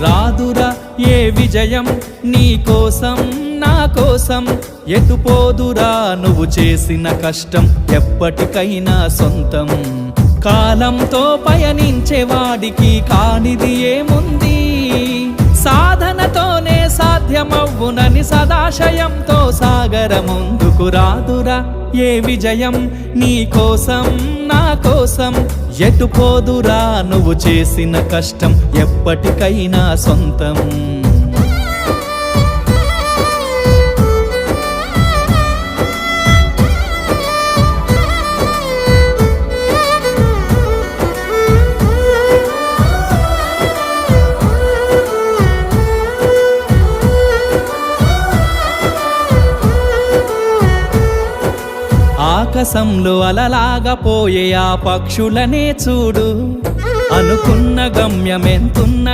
రాదురా ఏ విజయం నీ కోసం నా కోసం, ఎటుపోదురా నువ్వు చేసిన కష్టం ఎప్పటికైనా సొంతం. కాలంతో పయనించే వాడికి కానిది ఏముంది, సాధనతోనే సాధ్యమవ్వునని సదాశయంతో సాగర ముందుకు. రాదురా ఏ విజయం నీ కోసం నా కోసం, ఎటుపోదురా నువ్వు చేసిన కష్టం ఎప్పటికైనా సొంతం. ఆకాశంలో అలలాగా పోయే ఆ పక్షులనే చూడు, అనుకున్న గమ్యమెంతున్న